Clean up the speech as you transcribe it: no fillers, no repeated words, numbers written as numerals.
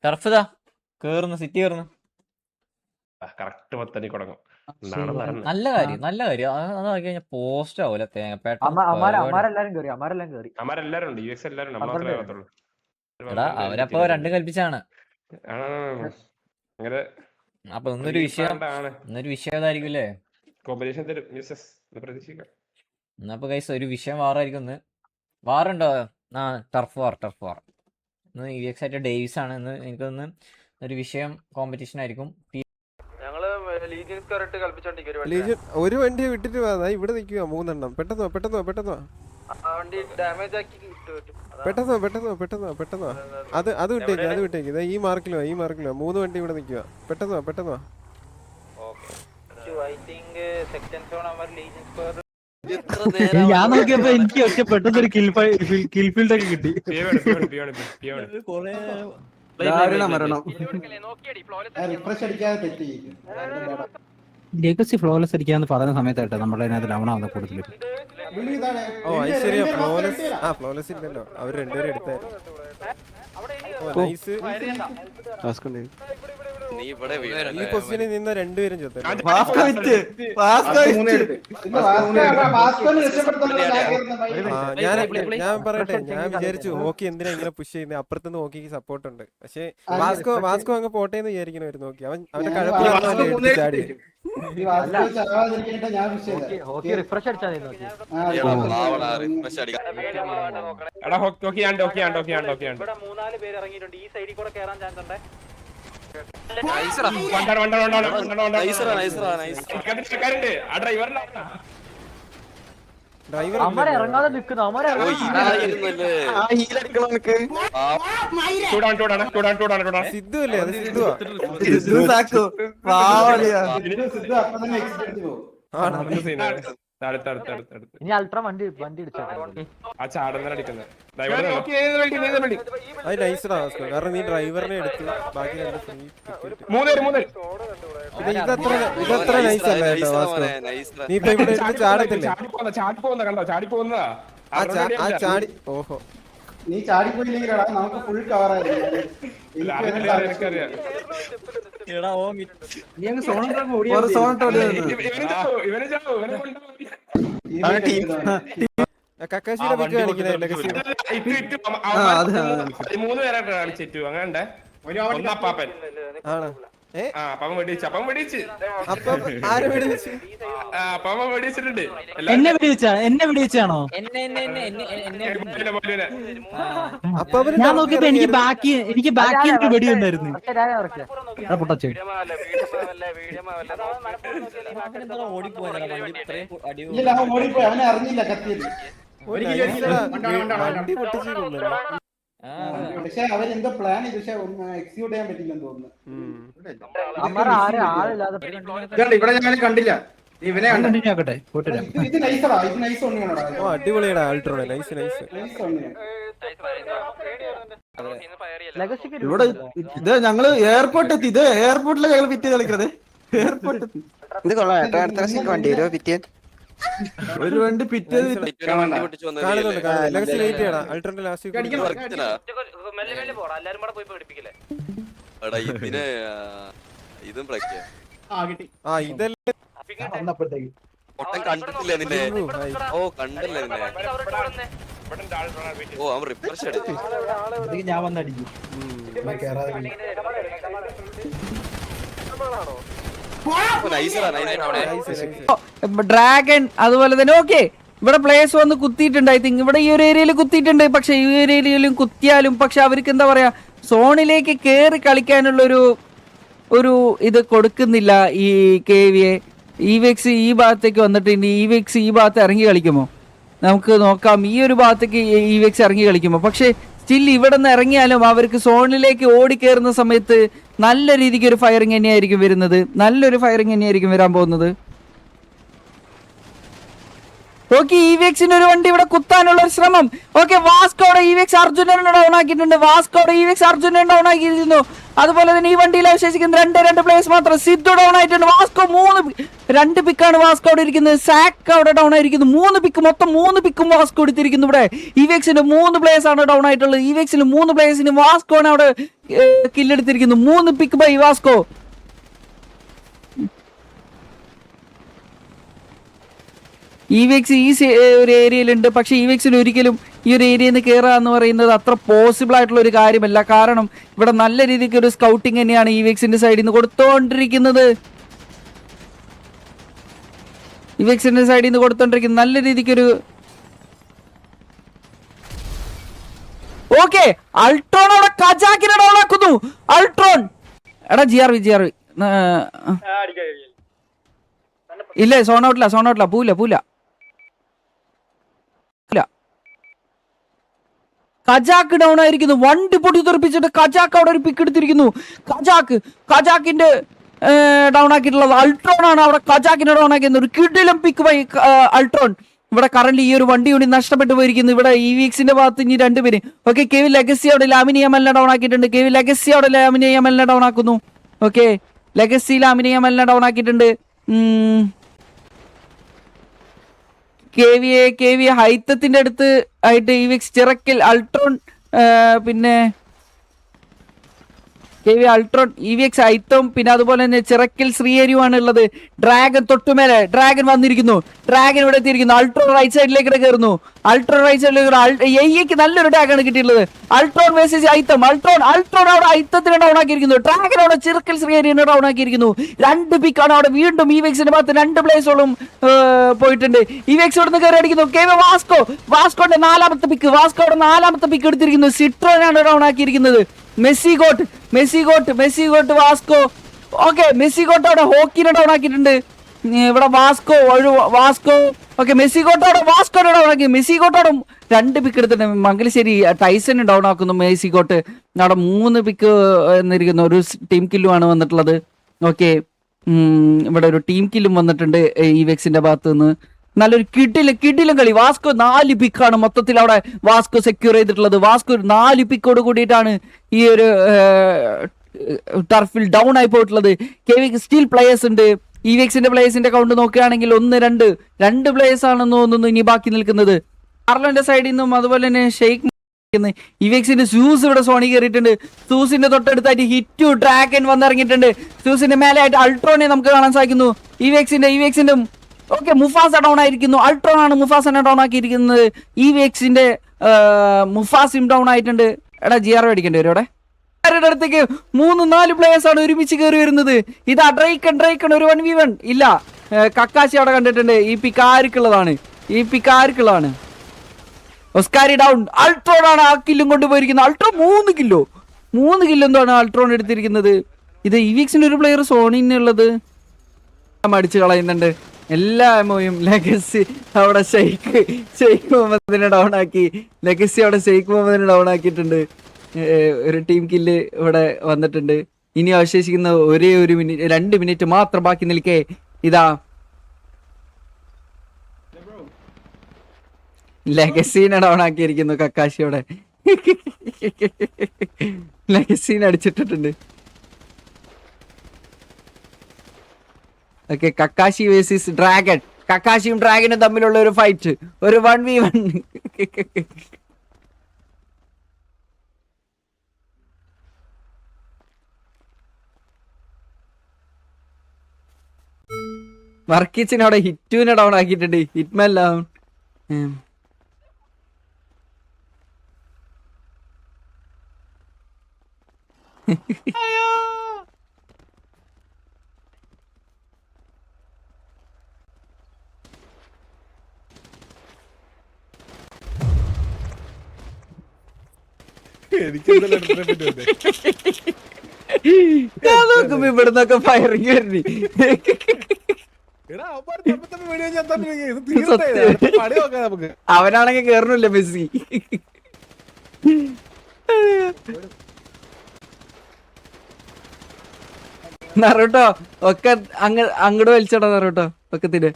Turf കേറുന്നു, city കേറുന്നു. Correct 10 തുടങ്ങും. നല്ല കാര്യം, നല്ല കാര്യം. അതാക്കി കഴിഞ്ഞാൽ പോസ്റ്റ് ആവൂല തേങ്ങ. എടാ അവരപ്പോ രണ്ടും കൽപ്പിച്ചാണ്. അപ്പൊ ഇന്നൊരു വിഷയം ഇതായിരിക്കും. എന്നപ്പോ ഗൈസ് ഒരു വിഷയം വാറായിരിക്കും ഇന്ന്. വാറുണ്ടോ? ടർഫ് വാർ. ഇന്ന് EX ആയിട്ട് ഡേവിസ് ആണ്. ഇന്ന് എനിക്കൊന്ന് ഒരു വിഷയം കോമ്പറ്റീഷൻ ആയിരിക്കും. ഒരു വണ്ടി വിട്ടിട്ട് ഇവിടെ നിൽക്കുക 3 എണ്ണം. പെട്ടെന്ന് അത് വിട്ടേക്ക്. ഈ മാർക്കിലോ 3 വണ്ടി ഇവിടെ നിൽക്കുക. പെട്ടെന്ന് ഞാൻ നോക്കിയപ്പോ എനിക്ക് ഒക്കെ പെട്ടെന്ന് ഒരു കിൽഫീൽഡ് ഒക്കെ കിട്ടി. ലെഗസി ഫ്ലോലെസ് അടിക്കാന്ന് പറയുന്ന സമയത്തായിട്ട് നമ്മുടെ അതിനകത്ത് ഡൗൺ ആവുന്ന കൂടുതൽ. ഫ്ലോലെസ് ഇല്ലല്ലോ, അവർ രണ്ടുപേരും എടുത്തായിരുന്നു. ഈ പൊസിഷനിൽ നിന്ന് രണ്ടുപേരും ഞാൻ പറയട്ടെ, ഞാൻ വിചാരിച്ചു ഓക്കി എന്തിനാ ഇങ്ങനെ പുഷ് ചെയ്യുന്നത്, അപ്പുറത്തുനിന്ന് ഓക്കിക്ക് സപ്പോർട്ട് ഉണ്ട്. പക്ഷെ വാസ്കോ അങ്ങ് പോട്ടേന്ന് വിചാരിക്കണമായിരുന്നു. നോക്കി അവന്റെ കഴപ്പിൽ ചാടി. ഇറങ്ങാതെ നിൽക്കുന്നു. സിദ്ധു അല്ലേ? അത് സിദ്ധുവാ. ഇനി അൾട്രാ വണ്ടി കാരണം നീ ഡ്രൈവറിനെ എടുത്തു, ബാക്കി ഇതത്ര നൈസ് അല്ല കേട്ടോ വാസ്കോ. നീ ഇപ്പൊ ഇവിടെ ചാടത്തില്ലേ? ചാടി. ഓഹോ, നീ ചാടിപ്പോയില്ലെങ്കിലാ നമുക്ക് ഫുൾ കവർ ആയിരുന്നു. കക്കാശിയുടെ പിക്ക് കാണിക്കണേ. ആണോ? എന്നെ വെടിവെച്ചാണോ? ഞാൻ നോക്കിയപ്പോ എനിക്ക് ബാക്കി വെടി ഉണ്ടായിരുന്നു. ഓടിപ്പോയി, അവനെ അറിഞ്ഞില്ല കത്തിയത്. വണ്ടി പൊട്ടിച്ചു. പക്ഷെ അവരെന്തോ പ്ലാൻ ചെയ്തു, പക്ഷെ എക്സിക്യൂട്ട് ചെയ്യാൻ പറ്റില്ലെന്ന് തോന്നുന്നു. ഇവിടെ ഞാൻ കണ്ടില്ല. ഇവനെ ഇത് നൈസറാ, ഇത് നൈസ് ഒന്നുകൂടാ. അടിപൊളിയാണ് ആൾട്രോണ. നൈസ്. ഇവിടെ ഇത് ഞങ്ങള് എയർപോർട്ട് എത്തി. ഇത് എയർപോർട്ടിലെ ഞങ്ങൾ പിറ്റ് കളിക്കുന്നത്. എയർപോർട്ട് ഇത് കൊള്ളാം. അടുത്ത വണ്ടി വരും പിറ്റ്. ഒരു വണ്ടി പിറ്റ് കണ്ടിട്ടില്ലേ നിന്നെ? ഓ കണ്ടില്ലേ നിന്നെ? ഓ അവൻ റിഫ്രഷ് അടിച്ചു. ഞാൻ വന്നടിക്കും. ഡ്രാഗൺ അതുപോലെ തന്നെ. ഓക്കെ, ഇവിടെ പ്ലേയേഴ്സ് വന്ന് കുത്തിയിട്ടുണ്ട്. ഐ തിങ്ക് ഇവിടെ ഈ ഒരു ഏരിയയിൽ കുത്തിയിട്ടുണ്ട്. പക്ഷെ ഈ ഒരു ഏരിയയിലും കുത്തിയാലും പക്ഷെ അവർക്ക് എന്താ പറയാ, സോണിലേക്ക് കേറി കളിക്കാനുള്ള ഒരു ഇത് കൊടുക്കുന്നില്ല ഈ KVA. EVX ഈ ഭാഗത്തേക്ക് വന്നിട്ട് ഇനി EVX ഈ ഭാഗത്ത് ഇറങ്ങി കളിക്കുമോ? നമുക്ക് നോക്കാം. ഈ ഒരു ഭാഗത്തേക്ക് EVX ഇറങ്ങി കളിക്കുമോ? പക്ഷെ സ്റ്റിൽ ഇവിടെ നിന്ന് ഇറങ്ങിയാലും അവർക്ക് സോണിലേക്ക് ഓടിക്കേറുന്ന സമയത്ത് നല്ല രീതിക്ക് ഒരു ഫയറിങ് തന്നെയായിരിക്കും വരുന്നത്. നല്ലൊരു ഫയറിങ് തന്നെയായിരിക്കും വരാൻ പോകുന്നത്. ഓക്കെ ഇവിഎക്സിന്റെ ഒരു വണ്ടി ഇവിടെ കുത്താനുള്ള ഒരു ശ്രമം. ഓക്കെ വാസ്കോടെ ഇവിഎക്സ് അർജുനനെ ഡൗൺ ആക്കിയിട്ടുണ്ട്. വാസ്കോടെ ഇവിഎക്സ് അർജുനനെ ഡൗൺ ആക്കിയിരിക്കുന്നു. അതുപോലെ തന്നെ ഈ വണ്ടിയിൽ അവശേഷിക്കുന്ന രണ്ട് പ്ലേയേഴ്സ് മാത്രം. സിദ്ധു ഡൗൺ ആയിട്ടുണ്ട്. വാസ്കോ 2 പിക്കാണ് വാസ്കോടെ ഇരിക്കുന്നത്. സാക്ക് അവിടെ ഡൗൺ ആയിരിക്കുന്നു. 3 പിക്ക്, മൊത്തം 3 പിക്കും വാസ്കോ എടുത്തിരിക്കുന്നു. ഇവിടെ ഇവിഎക്സിന്റെ 3 പ്ലേയേഴ്സ് ആണ് ഡൗൺ ആയിട്ടുള്ളത്. ഇവിഎക്സിന് 3 പ്ലേയേഴ്സിന് വാസ്കോണ് അവിടെ കില്ലെടുത്തിരിക്കുന്നു. 3 പിക്ക് ബൈ വാസ്കോ. ഇവിഎക്സ് ഈ ഒരു ഏരിയയിലുണ്ട്. പക്ഷെ ഇവിഎക്സിന് ഒരിക്കലും ഈ ഒരു ഏരിയയിൽ നിന്ന് കയറുക എന്ന് പറയുന്നത് അത്ര പോസിബിൾ ആയിട്ടുള്ള ഒരു കാര്യമല്ല. കാരണം ഇവിടെ നല്ല രീതിക്ക് ഒരു സ്കൗട്ടിങ് തന്നെയാണ് ഇവിഎക്സിന്റെ സൈഡിൽ നിന്ന് കൊടുത്തോണ്ടിരിക്കുന്നത്. നല്ല രീതിക്കൊരു ഓക്കെ അൾട്രോൺ അവിടെ കജാക്കിനെ ഡൗൺ ആക്കുന്നു. അൾട്രോൺ എടാ ജിആർവി ഇല്ല സോൺ ഔട്ടില്ല പൂല കജാക്ക് ഡൗൺ ആയിരിക്കുന്നു. വണ്ടി പൊട്ടി തെറിപ്പിച്ചിട്ട് കജാക്ക് അവിടെ ഒരു പിക്ക് എടുത്തിരിക്കുന്നു. കജാക്കിന്റെ ഡൗൺ ആക്കിയിട്ടുള്ളത് അൾട്രോൺ ആണ്. അവിടെ കജാക്കിനെ ഡൗൺ ആക്കിയത് ഒരു കിടിലം പിക്ക് ബൈ അൾട്രോൺ. ഇവിടെ കറന്റ് ഈ ഒരു വണ്ടി കൂടി നഷ്ടപ്പെട്ടു പോയിരിക്കുന്നു. ഇവിടെ ഇവിഎക്സിന്റെ ഭാഗത്ത് ഇനി 2 പേര്. ഓക്കെ കെവിൻ ലെഗസി അവിടെ ലാമിനിയമലിനെ ഡൗൺ ആക്കിയിട്ടുണ്ട്. കെവിൻ ലെഗസി അവിടെ ലാമിനിയമലിനെ ഡൗൺ ആക്കുന്നു. ഓക്കെ ലെഗസി ലാമിനിയമലിനെ ഡൗൺ ആക്കിയിട്ടുണ്ട്. കെ വി ഹൈത്തത്തിന്റെ അടുത്ത് ആയിട്ട് ഇവിഎക്സ് ചിറക്കൽ അൾട്രോൺ പിന്നെ കെ വി അൾട്രോൺ ഇവിഎക്സ് ഹൈത്തം പിന്നെ അതുപോലെ തന്നെ ചിറക്കൽ ശ്രീഹരിയുമാണ് ഉള്ളത്. ഡ്രാഗൺ തൊട്ടുമേലെ ഡ്രാഗൺ വന്നിരിക്കുന്നു. ഡ്രാഗൺ ഇവിടെ എത്തിയിരിക്കുന്നു. അൾട്രോൺ റൈറ്റ് സൈഡിലേക്ക് കയറുന്നു. നല്ലൊരു ടാഗാണ് കിട്ടിയിട്ടുള്ളത്. Ultron versus Haitham. അൾട്രോൺ അവിടെ ഹൈത്തത്തിനെ ഡൗൺ ആക്കിയിരിക്കുന്നു. ഡ്രാഗൺ അവിടെ ചിറക്കൽ ശ്രീഹരിനെ ഡൗൺ ആക്കിയിരിക്കുന്നു. 2 പിക്കാണ് അവിടെ. വീണ്ടും ഇവിഎക്സിന്റെ ഭാഗത്ത് 2 പ്ലേയേഴ്സോളം പോയിട്ടുണ്ട്. ഇവിഎക്സ് ഇവിടെ നിന്ന് കയറി അടിക്കുന്നു. കെ വി വാസ്കോന്റെ 4ാമത്തെ പിക്ക്. വാസ്കോയുടെ 4ാമത്തെ പിക്ക് എടുത്തിരിക്കുന്നു. സിട്രോനാണ് ഡൗൺ ആക്കിയിരിക്കുന്നത്. മെസ്സിഗോട്ട് വാസ്കോ. ഓക്കെ മെസ്സിഗോട്ട് അവിടെ ഹോക്കിനെ ഡൗൺ ആക്കിയിട്ടുണ്ട്. ഇവിടെ വാസ്കോ ഓക്കെ മെസ്സിഗോട്ട് അവിടെ വാസ്കോനെ ഡൗൺ ആക്കി. മെസ്സിഗോട്ടോടെ 2 പിക്ക് എടുത്തിട്ടുണ്ട്. മംഗലശ്ശേരി ടൈസനെ ഡൗൺ ആക്കുന്നു. മെസ്സിഗോട്ട് അവിടെ 3 പിക്ക് എന്നിരിക്കുന്നു. ഒരു ടീം കില്ലുമാണ് വന്നിട്ടുള്ളത്. ഓക്കെ ഇവിടെ ഒരു ടീം കില്ലും വന്നിട്ടുണ്ട് ഇവിഎക്സിന്റെ ഭാഗത്ത് നിന്ന്. നല്ലൊരു കിടിലം കളി. വാസ്കോ 4 പിക്കാണ് മൊത്തത്തിൽ അവിടെ വാസ്കോ സെക്യൂർ ചെയ്തിട്ടുള്ളത്. വാസ്കോ 4 പിക്കോട് കൂടിയിട്ടാണ് ഈ ഒരു ടർഫിൽ ഡൗൺ ആയി പോയിട്ടുള്ളത്. കെവിക്ക് സ്റ്റിൽ പ്ലേയേഴ്സ് ഉണ്ട്. ഇവിഎക്സിന്റെ പ്ലേയേഴ്സിന്റെ കൗണ്ട് നോക്കുകയാണെങ്കിൽ 1 2 പ്ലേയേഴ്സ് ആണെന്ന് തോന്നുന്നു ഇനി ബാക്കി നിൽക്കുന്നത്. ആർലോന്റെ സൈഡിൽ നിന്നും അതുപോലെ തന്നെ ഷെയ്ഖ് ഇവിഎക്സിന്റെ സൂസ് ഇവിടെ സോണി കയറിയിട്ടുണ്ട്. സൂസിന്റെ തൊട്ടടുത്തായിട്ട് ഹിറ്റു ഡ്രാഗൺ വന്നിറങ്ങിയിട്ടുണ്ട്. സൂസിന്റെ മേലെയായിട്ട് അൾട്രോനെ നമുക്ക് കാണാൻ സാധിക്കുന്നു. ഇവിഎക്സിന്റെ ഓക്കെ മുഫാസ ഡൗൺ ആയിരിക്കുന്നു. അൾട്രോൺ ആണ് മുഫാസനെ ഡൗൺ ആക്കിയിരിക്കുന്നത്. ഇവിഎക്സിന്റെ മുഫാസിം ഡൗൺ ആയിട്ടുണ്ട്. എടാ ജിആർ മേടിക്കേണ്ടി വരും. അവിടെ അടുത്തേക്ക് 3-4 പ്ലേയേഴ്സ് ആണ് ഒരുമിച്ച് കയറി വരുന്നത്. ഇതാ ഡ്രൈക്കൺ ഒരു 1v1 ഇല്ല. കക്കാശി അവിടെ കണ്ടിട്ടുണ്ട്. ഈ പിക്കാർക്കുള്ളതാണ്. ഒസ്കാരി ഡൗൺ. അൾട്രോൺ ആണ് ആ കില്ലും കൊണ്ടുപോയിരിക്കുന്നത്. അൾട്രോൺ 3 കില്ലോ എന്താണ് അൾട്രോൺ എടുത്തിരിക്കുന്നത്. ഇത് ഇവിഎക്സിന്റെ ഒരു പ്ലെയർ സോണിനുള്ളത് അടിച്ചു കളയുന്നുണ്ട്. എല്ലാ എമോയും ലെഗസി അവിടെ ഷെയ്ഖ് മുഹമ്മദിനെ ഡൗൺ ആക്കി. ലെഗസി അവിടെ ഷെയ്ഖ് മുഹമ്മദിനെ ഡൗൺ ആക്കിയിട്ടുണ്ട്. ഒരു ടീം കില്ല് ഇവിടെ വന്നിട്ടുണ്ട്. ഇനി അവശേഷിക്കുന്ന ഒരേ 2 മിനിറ്റ് മാത്രം ബാക്കി നിൽക്കേ ഇതാ ലെഗസീനെ ഡൗൺ ആക്കിയിരിക്കുന്നു. കക്കാശിയോടെ ലെഗസീനെ അടിച്ചിട്ടിട്ടുണ്ട്. Okay Kakashi versus dragon. കക്കാശിയും ഡ്രാഗനും തമ്മിലുള്ള ഒരു ഫൈറ്റ്. ഒരു 1v1. വർക്കിച്ചിനെ അവിടെ ഹിറ്റുവിനെ ഡൗൺ ആക്കിയിട്ടുണ്ട്. Hitman down. ഞാൻ നോക്കുമ്പോ ഇവിടുന്നൊക്കെ ഫയറിങ് വരുന്നു. അവനാണെങ്കിൽ കേറണില്ല മെസ്സി. നറൂട്ടോ ഒക്കെ അങ്ങോട്ട് വലിച്ചോടാ നറൂട്ടോ ഒക്കത്തിന്.